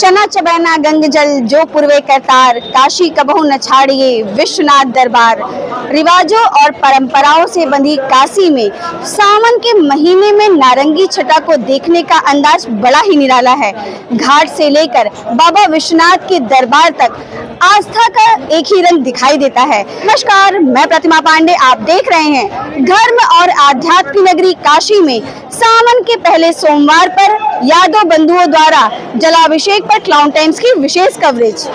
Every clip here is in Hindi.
चना चबैना गंग जल जो पूर्वे करतार, काशी कबहू न छाड़िए विश्वनाथ दरबार। रिवाजों और परंपराओं से बंधी काशी में सावन के महीने में नारंगी छटा को देखने का अंदाज बड़ा ही निराला है। घाट से लेकर बाबा विश्वनाथ के दरबार तक आस्था का एक ही रंग दिखाई देता है। नमस्कार, मैं प्रतिमा पांडे, आप देख रहे हैं धर्म और आध्यात्म की नगरी काशी में सावन के पहले सोमवार पर यादव बंधुओं द्वारा जलाभिषेक पर क्लाउन टाइम्स की विशेष कवरेज।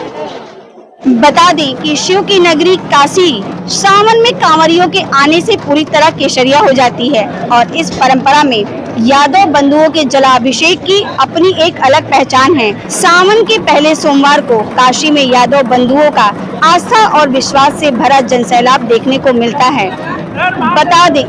बता दें कि शिव की नगरी काशी सावन में कांवरियों के आने से पूरी तरह केसरिया हो जाती है और इस परंपरा में यादव बंधुओं के जलाभिषेक की अपनी एक अलग पहचान है। सावन के पहले सोमवार को काशी में यादव बंधुओं का आस्था और विश्वास से भरा जनसैलाब देखने को मिलता है। बता दें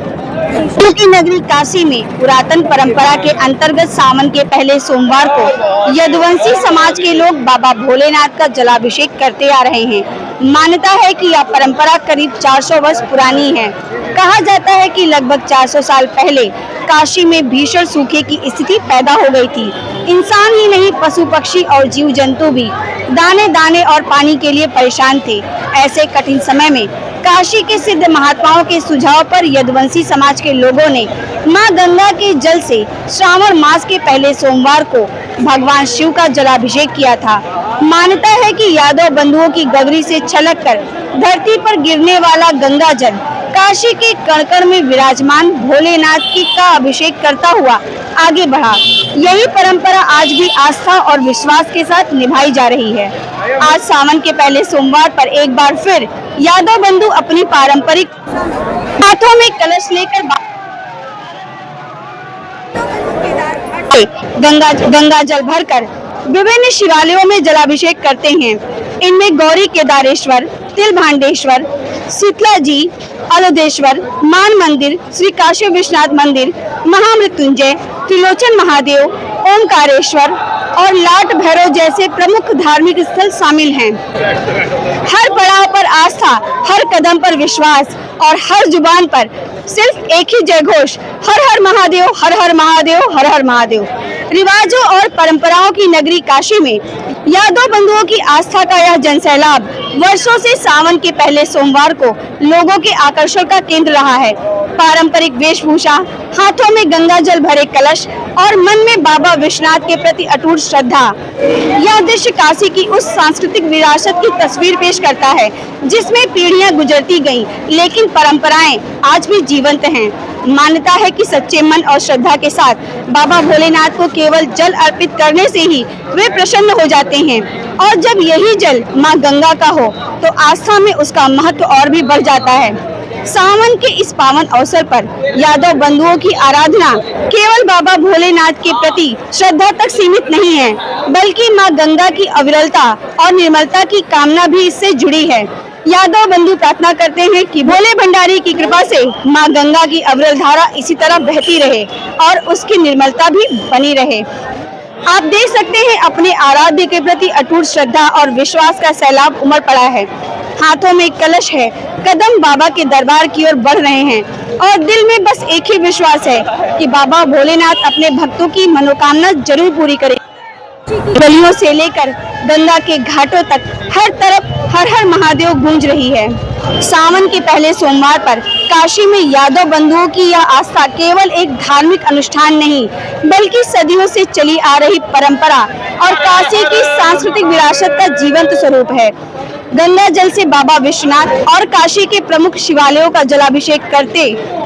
शिव की नगरी काशी में पुरातन परंपरा के अंतर्गत सावन के पहले सोमवार को यदुवंशी समाज के लोग बाबा भोलेनाथ का जलाभिषेक करते आ रहे हैं। मान्यता है कि यह परंपरा करीब 400 वर्ष पुरानी है। कहा जाता है कि लगभग 400 साल पहले काशी में भीषण सूखे की स्थिति पैदा हो गई थी। इंसान ही नहीं, पशु पक्षी और जीव जंतु भी दाने दाने और पानी के लिए परेशान थे। ऐसे कठिन समय में काशी के सिद्ध महात्माओं के सुझाव पर यदुवंशी समाज के लोगों ने मां गंगा के जल से श्रावण मास के पहले सोमवार को भगवान शिव का जलाभिषेक किया था। मान्यता है कि यादव बंधुओं की गगरी से छलककर धरती पर गिरने वाला गंगा जल काशी के कण-कण में विराजमान भोलेनाथ की का अभिषेक करता हुआ आगे बढ़ा। यही परंपरा आज भी आस्था और विश्वास के साथ निभाई जा रही है। आज सावन के पहले सोमवार पर एक बार फिर यादव बंधु अपनी पारंपरिक हाथों में कलश लेकर गंगा जल भरकर विभिन्न शिवालयों में जलाभिषेक करते हैं। इनमें गौरी केदारेश्वर, तिलभांडेश्वर, शीतला जी, अलोदेश्वर, मान मंदिर, श्री काशी विश्वनाथ मंदिर, महामृत्युंजय, त्रिलोचन महादेव, ओमकारेश्वर और लाट भैरव जैसे प्रमुख धार्मिक स्थल शामिल हैं। हर पड़ाव पर आस्था, हर कदम पर विश्वास और हर जुबान पर सिर्फ एक ही जयघोष, हर हर महादेव, हर हर महादेव, हर हर महादेव। रिवाजों और परंपराओं की नगरी काशी में यादव बंधुओं की आस्था का यह जनसैलाब वर्षों से सावन के पहले सोमवार को लोगों के आकर्षण का केंद्र रहा है। पारंपरिक वेशभूषा, हाथों में गंगा जल भरे कलश और मन में बाबा विश्वनाथ के प्रति अटूट श्रद्धा, यह दृश्य काशी की उस सांस्कृतिक विरासत की तस्वीर पेश करता है जिसमें पीढ़ियां गुजरती गईं, लेकिन परंपराएं आज भी जीवंत हैं। मान्यता है कि सच्चे मन और श्रद्धा के साथ बाबा भोलेनाथ को केवल जल अर्पित करने से ही वे प्रसन्न हो जाते हैं और जब यही जल मां गंगा का हो तो आस्था में उसका महत्व और भी बढ़ जाता है। सावन के इस पावन अवसर पर यादव बंधुओं की आराधना केवल बाबा भोलेनाथ के प्रति श्रद्धा तक सीमित नहीं है, बल्कि मां गंगा की अविरलता और निर्मलता की कामना भी इससे जुड़ी है। यादव बंधु प्रार्थना करते हैं कि भोले भंडारी की कृपा से मां गंगा की अविरल धारा इसी तरह बहती रहे और उसकी निर्मलता भी बनी रहे। आप देख सकते हैं अपने आराध्य के प्रति अटूट श्रद्धा और विश्वास का सैलाब उमड़ पड़ा है। हाथों में कलश है, कदम बाबा के दरबार की ओर बढ़ रहे हैं और दिल में बस एक ही विश्वास है कि बाबा भोलेनाथ अपने भक्तों की मनोकामना जरूर पूरी करें। गलियों से लेकर गंगा के घाटों तक हर तरफ हर हर महादेव गूंज रही है। सावन के पहले सोमवार पर काशी में यादव बंधुओं की यह आस्था केवल एक धार्मिक अनुष्ठान नहीं, बल्कि सदियों से चली आ रही परंपरा और काशी की सांस्कृतिक विरासत का जीवंत स्वरूप है। गंगा जल से बाबा विश्वनाथ और काशी के प्रमुख शिवालयों का जलाभिषेक करते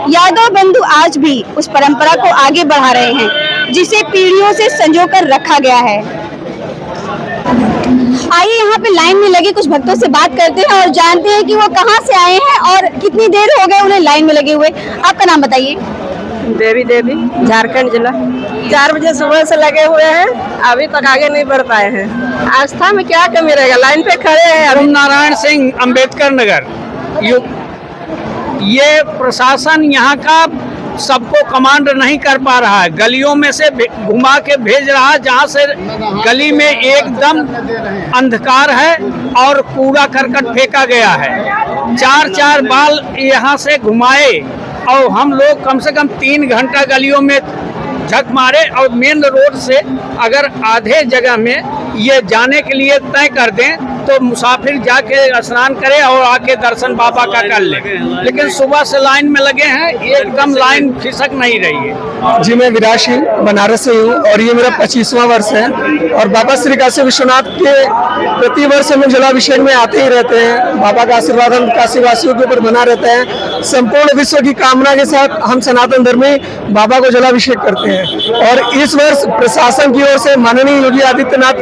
यादव बंधु आज भी उस परंपरा को आगे बढ़ा रहे हैं जिसे पीढ़ियों से संजोकर रखा गया है। आइए यहाँ पे लाइन में लगे कुछ भक्तों से बात करते हैं और जानते हैं कि वो कहाँ से आए हैं और कितनी देर हो गए उन्हें लाइन में लगे हुए। आपका नाम बताइए। देवी, झारखंड जिला। 4 बजे सुबह से लगे हुए हैं, अभी तक आगे नहीं बढ़ पाए हैं। आस्था में क्या कमी रहेगा, लाइन पे खड़े हैं। ओम नारायण सिंह, अम्बेडकर नगर। ये प्रशासन यहाँ का सबको कमांड नहीं कर पा रहा है, गलियों में से घुमा के भेज रहा है जहाँ से गली में एकदम अंधकार है और कूड़ा करकट फेंका गया है। 4 बाल यहाँ से घुमाए और हम लोग कम से कम 3 घंटा गलियों में झक मारे और मेन रोड से अगर आधे जगह में ये जाने के लिए तय कर दें तो मुसाफिर जाके स्नान करे और आके दर्शन बाबा का कर ले। लेकिन सुबह से लाइन में लगे हैं, एकदम लाइन खिसक नहीं रही है। जी मैं विराज सिंह बनारस से हूँ और ये मेरा 25वां वर्ष है और बाबा श्री काशी विश्वनाथ के प्रति वर्ष हम जलाभिषेक में आते ही रहते हैं। बाबा का आशीर्वाद हम काशीवासियों के ऊपर बना रहता है। संपूर्ण विश्व की कामना के साथ हम सनातन धर्मी बाबा को जलाभिषेक करते हैं और इस वर्ष प्रशासन की ओर से माननीय योगी आदित्यनाथ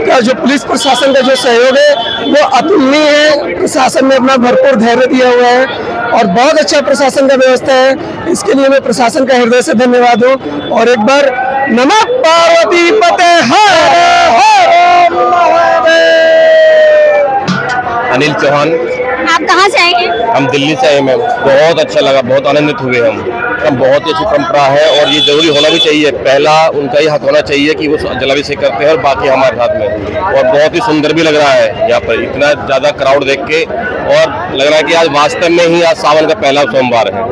का जो पुलिस प्रशासन का जो सहयोग है वो अतुलनीय है। प्रशासन ने अपना भरपूर धैर्य दिया हुआ है और बहुत अच्छा प्रशासन का व्यवस्था है। इसके लिए मैं प्रशासन का हृदय से धन्यवाद हूँ। और एक बार नमः पार्वती पते हर हर महादेव। अनिल चौहान। आप कहाँ से आए हैं? हम दिल्ली से आए मैम। बहुत अच्छा लगा, बहुत आनंदित हुए हम। बहुत ही अच्छी परंपरा है और ये जरूरी होना भी चाहिए। पहला उनका ही हाथ होना चाहिए कि वो जलाभिषेक करते हैं और बाकी हमारे हाथ में। और बहुत ही सुंदर भी लग रहा है यहाँ पर इतना ज्यादा क्राउड देख के, और लग रहा है कि आज वास्तव में ही आज सावन का पहला सोमवार है।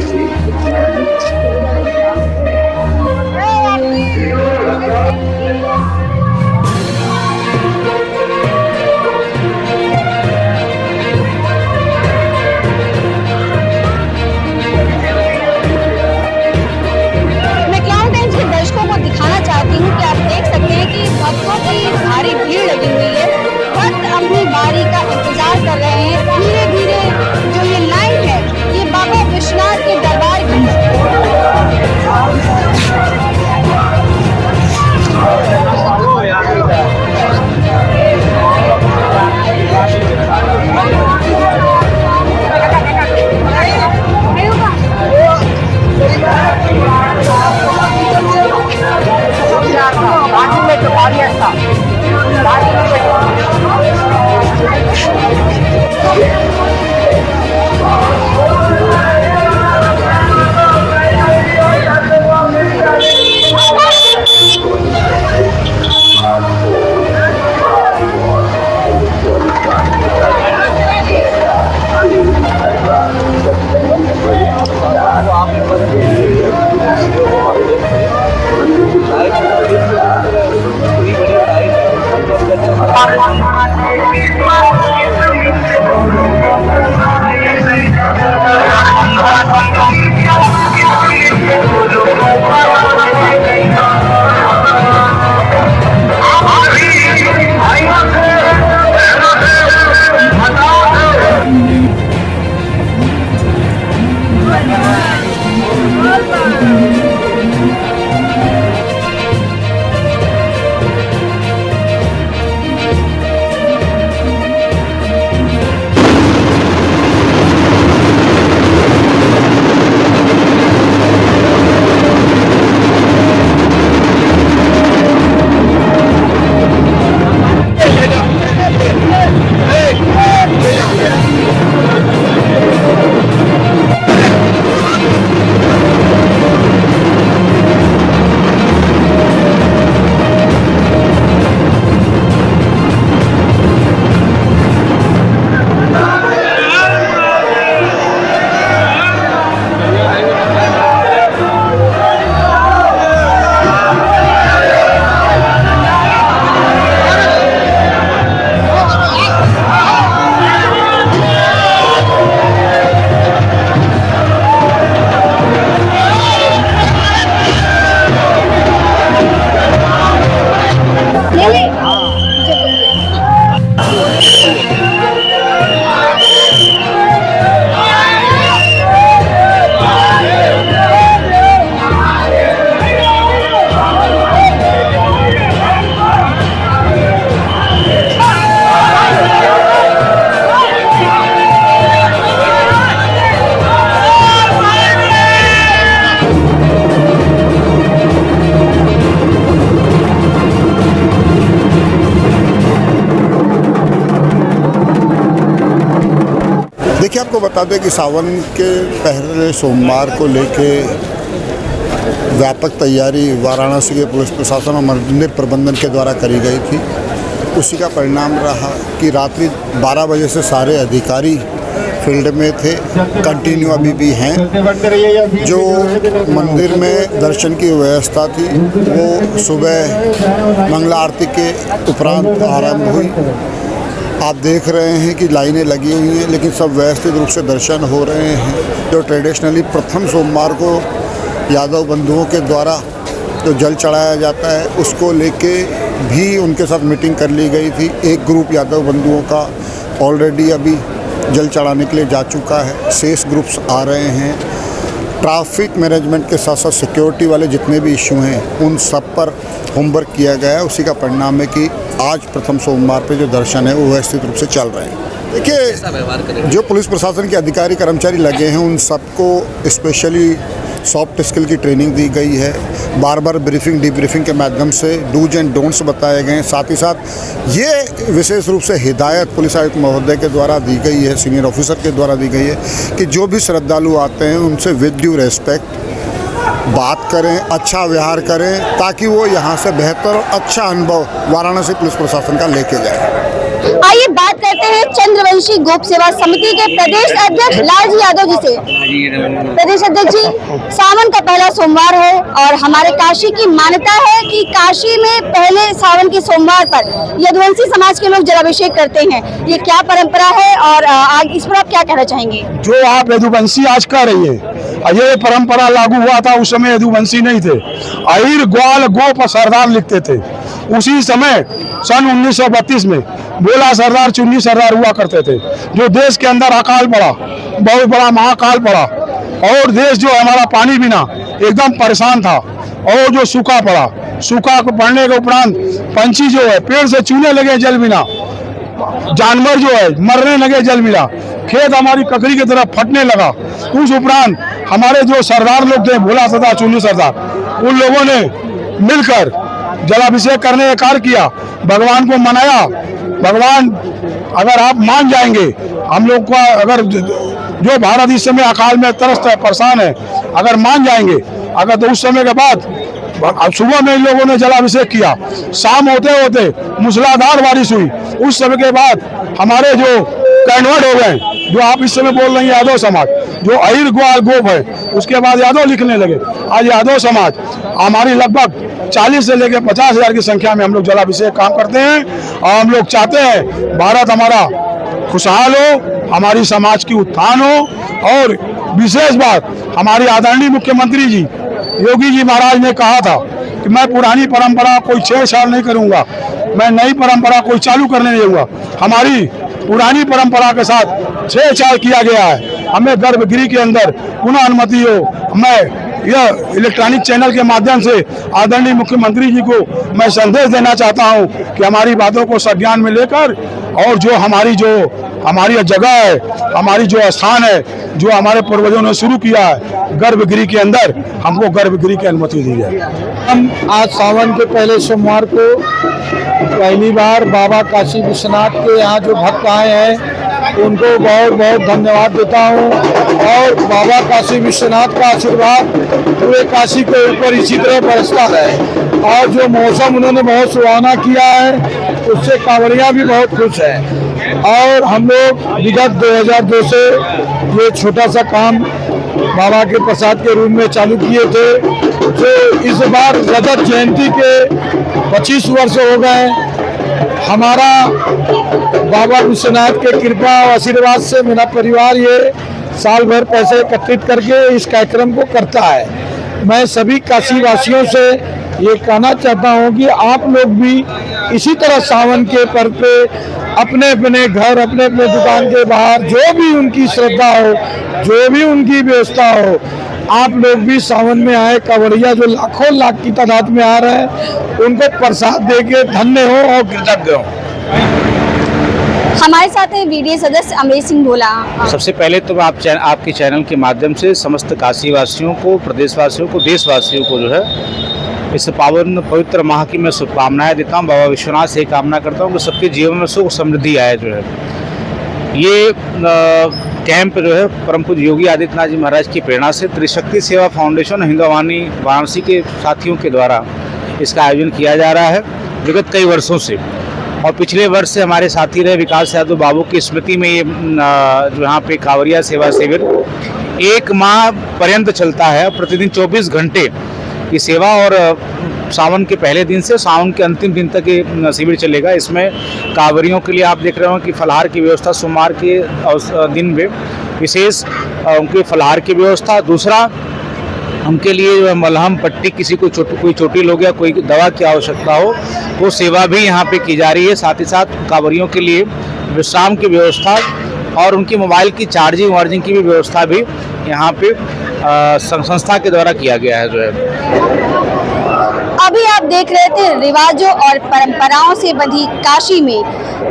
मैं क्लाउन टाइम्स के दर्शकों को दिखाना चाहती हूँ कि आप देख सकते हैं कि भक्तों की भारी भीड़ लगी हुई है। भक्त अपनी बारी का इंतजार कर रहे हैं। धीरे धीरे जो ये लाइन है ये बाबा विश्वनाथ के दरबार की देखिए, आपको बता दें कि सावन के पहले सोमवार को लेके व्यापक तैयारी वाराणसी के पुलिस प्रशासन और मंदिर प्रबंधन के द्वारा करी गई थी। उसी का परिणाम रहा कि रात्रि 12 बजे से सारे अधिकारी फील्ड में थे, कंटिन्यू अभी भी हैं। जो मंदिर में दर्शन की व्यवस्था थी वो सुबह मंगला आरती के उपरांत आरंभ हुई। आप देख रहे हैं कि लाइनें लगी हुई हैं, लेकिन सब व्यवस्थित रूप से दर्शन हो रहे हैं। जो ट्रेडिशनली प्रथम सोमवार को यादव बंधुओं के द्वारा जो जल चढ़ाया जाता है उसको लेके भी उनके साथ मीटिंग कर ली गई थी। एक ग्रुप यादव बंधुओं का ऑलरेडी अभी जल चढ़ाने के लिए जा चुका है, शेष ग्रुप्स आ रहे हैं। ट्रैफिक मैनेजमेंट के साथ साथ सिक्योरिटी वाले जितने भी इशू हैं उन सब पर होमवर्क किया गया है। उसी का परिणाम है कि आज प्रथम सोमवार पे जो दर्शन है वो व्यवस्थित रूप से चल रहे हैं। देखिए, जो पुलिस प्रशासन के अधिकारी कर्मचारी लगे हैं उन सबको स्पेशली सॉफ्ट स्किल की ट्रेनिंग दी गई है। बार बार ब्रीफिंग डीब्रीफिंग के माध्यम से डूज एंड डोंट्स बताए गए हैं। साथ ही साथ ये विशेष रूप से हिदायत पुलिस आयुक्त महोदय के द्वारा दी गई है, सीनियर ऑफिसर के द्वारा दी गई है कि जो भी श्रद्धालु आते हैं उनसे विद ड्यू रेस्पेक्ट बात करें, अच्छा व्यवहार करें, ताकि वो यहाँ से बेहतर और अच्छा अनुभव वाराणसी पुलिस प्रशासन का लेके जाए। आइए बात करते हैं चंद्रवंशी गोप सेवा समिति के प्रदेश अध्यक्ष लालजी यादव जी से। प्रदेश अध्यक्ष जी, सावन का पहला सोमवार है और हमारे काशी की मान्यता है कि काशी में पहले सावन के सोमवार पर यदुवंशी समाज के लोग जलाभिषेक करते हैं। ये क्या परंपरा है और आज इस पर आप क्या कहना चाहेंगे? जो आप यदुवंशी आज कह रही है, ये परंपरा लागू हुआ था, उस समय यदुवंशी नहीं थे। अहिर ग्वाल गोप सरदार लिखते थे। उसी समय सन 1932 में बोला सरदार चुन्नी सरदार हुआ करते थे। जो देश के अंदर अकाल पड़ा, बहुत बड़ा महाकाल पड़ा और देश जो हमारा पानी बिना एकदम परेशान था और जो सूखा पड़ा, सूखा को पड़ने के उपरांत पंछी जो है पेड़ से चूने लगे जल बिना, जानवर जो है मरने लगे जल बिना, खेत हमारी ककड़ी की तरफ फटने लगा। उस उपरांत हमारे जो सरदार लोग थे, भोला सरदार चुन्नी सरदार, उन लोगों ने मिलकर जलाभिषेक करने का कार्य किया, भगवान को मनाया। भगवान अगर आप मान जाएंगे, हम लोग का अगर जो भारत इस समय अकाल में त्रस्त है, परेशान है, अगर मान जाएंगे, अगर तो उस समय के बाद अब सुबह में इन लोगों ने जलाभिषेक किया, शाम होते होते मूसलाधार बारिश हुई। उस समय के बाद हमारे जो कन्वर्ट हो गए, जो आप इस समय बोल रहे हैं यादव समाज, जो अहिर ग्वाल गोप है, उसके बाद यादव लिखने लगे। आज यादव समाज हमारी लगभग 40 से लेकर 50,000 की संख्या में हम लोग जलाभिषेक काम करते हैं और हम लोग चाहते हैं भारत हमारा खुशहाल हो, हमारी समाज की उत्थान हो। और विशेष बात, हमारी आदरणीय मुख्यमंत्री जी योगी जी महाराज ने कहा था कि मैं पुरानी परंपरा कोई छेड़छाड़ नहीं करूंगा, मैं नई परंपरा कोई चालू करने नहीं दूंगा। हमारी पुरानी परंपरा के साथ छेड़छाड़ किया गया है, हमें गर्भगृह के अंदर पुनः अनुमति हो। मैं यह इलेक्ट्रॉनिक चैनल के माध्यम से आदरणीय मुख्यमंत्री जी को मैं संदेश देना चाहता हूं कि हमारी बातों को संज्ञान में लेकर और जो हमारी जगह है, हमारी जो स्थान है, जो हमारे पूर्वजों ने शुरू किया है गर्भगृह के अंदर, हमको गर्भगृह की अनुमति दी जाए। हम आज सावन के पहले सोमवार को पहली बार बाबा काशी विश्वनाथ के यहाँ जो भक्त आए हैं उनको बहुत बहुत धन्यवाद देता हूँ और बाबा काशी विश्वनाथ का आशीर्वाद पूरे काशी के ऊपर इसी तरह बरसता है। और जो मौसम उन्होंने बहुत सुहाना किया है उससे कांवड़ियाँ भी बहुत खुश हैं। और हम लोग विगत 2002 से ये छोटा सा काम बाबा के प्रसाद के रूप में चालू किए थे, जो इस बार रजत जयंती के 25 वर्ष हो गए। हमारा बाबा विश्वनाथ के कृपा और आशीर्वाद से मेरा परिवार ये साल भर पैसे एकत्रित करके इस कार्यक्रम को करता है। मैं सभी काशी वासियों से ये कहना चाहता हूँ कि आप लोग भी इसी तरह सावन के पर्व पे अपने अपने घर, अपने अपने दुकान के बाहर जो भी उनकी श्रद्धा हो, जो भी उनकी व्यवस्था हो, आप लोग भी सावन में आए। कांवड़िया जो लाखों लाख की तादाद में आ रहे हैं उनको प्रसाद देके धन्य हो और कृतज्ञ हो। हमारे साथ हैं वीडियो सदस्य अमरीश सिंह भोला। सबसे पहले तो मैं आपके चैनल के माध्यम से समस्त काशी वासियों को, प्रदेशवासियों को, देशवासियों को जो है इस पावन पवित्र माह की मैं शुभकामनाएं देता हूं। बाबा विश्वनाथ से कामना करता हूं कि सबके जीवन में सुख समृद्धि आए। जो है ये कैंप जो है परम पूज्य योगी आदित्यनाथ जी महाराज की प्रेरणा से त्रिशक्ति सेवा फाउंडेशन हिंदवानी वाराणसी के साथियों के द्वारा इसका आयोजन किया जा रहा है विगत कई वर्षों से। और पिछले वर्ष से हमारे साथी रहे विकास यादव बाबू की स्मृति में ये जो यहाँ पे कांवड़िया सेवा शिविर 1 माह पर्यंत चलता है। प्रतिदिन 24 घंटे की सेवा और सावन के पहले दिन से सावन के अंतिम दिन तक ये शिविर चलेगा। इसमें कांवड़ियों के लिए आप देख रहे हो कि फलाहार की व्यवस्था सोमवार के दिन में विशेष उनके फलाहार की व्यवस्था। दूसरा, उनके लिए जो है मलहम पट्टी, किसी को कोई चोटिल हो गया, कोई दवा की आवश्यकता हो, वो सेवा भी यहाँ पे की जा रही है। साथ ही साथ कांवड़ियों के लिए विश्राम की व्यवस्था और उनकी मोबाइल की चार्जिंग वार्जिंग की भी व्यवस्था भी यहाँ पे संस्था के द्वारा किया गया है। जो है अभी आप देख रहे थे रिवाजों और परंपराओं से बंधी काशी में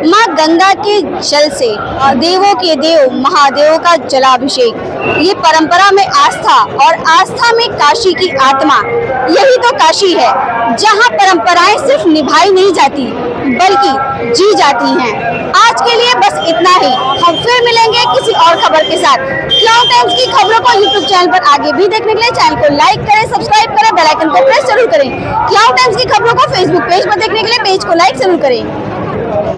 मां गंगा के जल से देवों के देव महादेव का जलाभिषेक। ये परंपरा में आस्था और आस्था में काशी की आत्मा, यही तो काशी है जहां परंपराएं सिर्फ निभाई नहीं जाती बल्कि जी जाती हैं। आज के लिए बस इतना ही। हम फिर मिलेंगे किसी और खबर के साथ। क्लाउड टाइम्स की खबरों को यूट्यूब चैनल पर आगे भी देखने के लिए चैनल को लाइक करें, सब्सक्राइब करें, बेल आइकन को प्रेस जरूर करें। क्लाउड टाइम्स की खबरों को फेसबुक पेज पर देखने के लिए पेज को लाइक जरूर करें।